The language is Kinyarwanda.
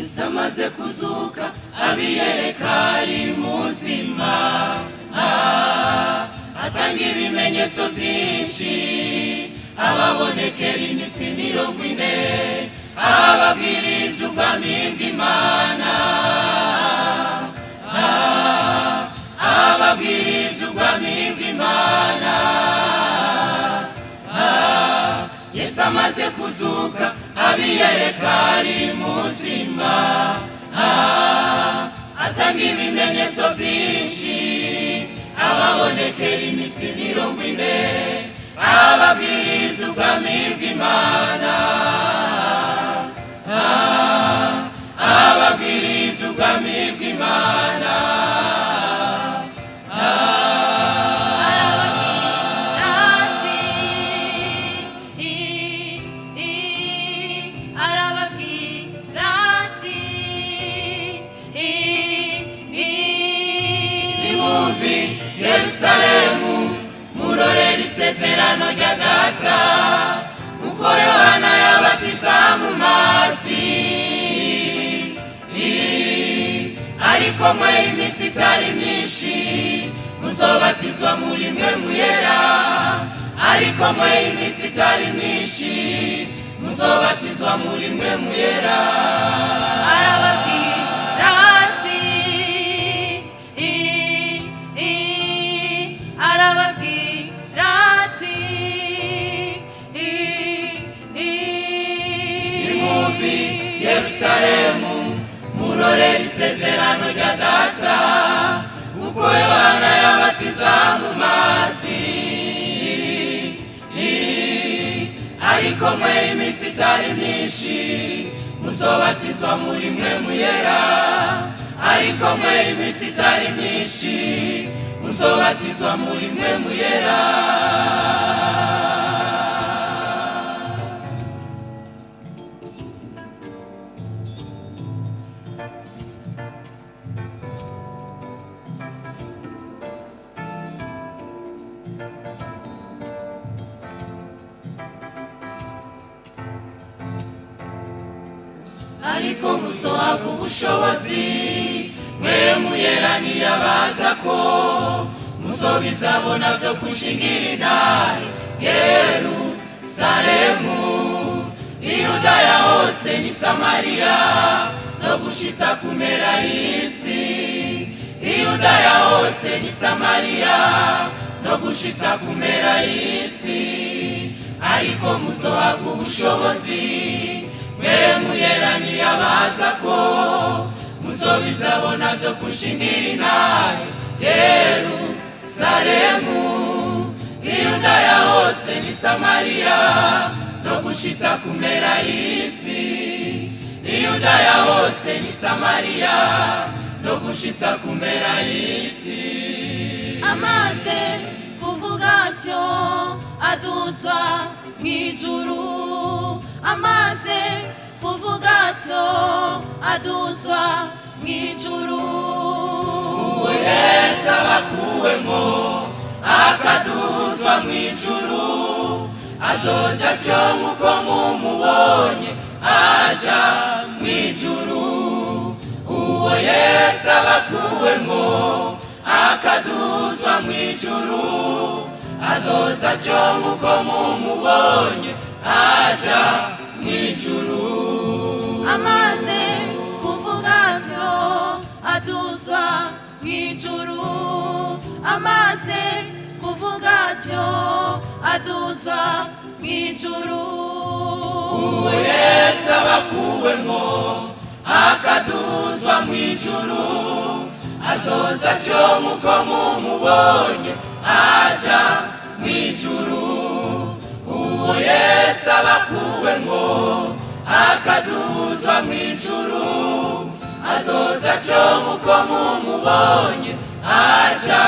Yesu amaze kuzuka abiyereka ari muzima, atanga ibimenyetso byinshi, ababonekera iminsi 40, ababwira iby'ubwami bw'Imana, ababwira iby'ubwami bw'Imana. Yesu amaze kuzuka abiyereka ari muzima, atanga ibimenyetso byinshi, ababonekera iminsi 40, ababwira iby'ubwami bw'Imana, ababwira iby'ubwami bw'Imana. Yerusalemu murorera isezerano rya Data, uko Yohana yabatiza mu mazi, ariko mwe iminsi itari myinshi muzobatizwa muri Mpwemu Yera, ariko mwe iminsi itari myinshi muzobatizwa muri Mpwemu Yera. Yerusalemu murorera isezerano rya Data, uko Yohana yabatiza mu mazi, ariko mwe iminsi itari myinshi muzobatizwa muri Mpwemu Yera, ariko mwe iminsi itari myinshi muzobatizwa muri Mpwemu Yera. Ariko muzohabwa ubushobozi Mpwemu Yera niyabazako, muzoba ibyabona byo gushingira intahe Yerusalemu, Yudaya hose ni Samariya, no gushitsa kumera y'isi. Yudaya hose ni Samariya, no gushitsa kumera y'isi. Ariko muzohabwa ubushobozi Mpwemu Yera niyabazako, muzoba ibyabona byo gushingira intahe Yerusalemu, Yudaya hose ni Samariya, no gushitsa kumera y'isi. Yudaya hose ni Samariya, no gushitsa kumera y'isi. Amaze kuvuga atyo aduzwa mw'ijuru, amaze kuvuga atyo aduzwa mw'ijuru. Uwo Yesu abakuwemo akaduzwa mw'ijuru, azoza atyo nk'uko mumubonye aja mw'ijuru. Uwo Yesu abakuwemo akaduzwa mw'ijuru, azoza atyo nk'uko mumubonye aja mw'ijuru. Amaze kuvuga atyo aduzwa mw'ijuru, amaze kuvuga atyo aduzwa mw'ijuru. Uwo Yesu abakuwemo akaduzwa mw'ijuru, azoza atyo nk'uko mumubonye aja mw'ijuru. Uwo Yesu abakuwemo akaduzwa mw'ijuru, azoza atyo nk'uko mumubonye aja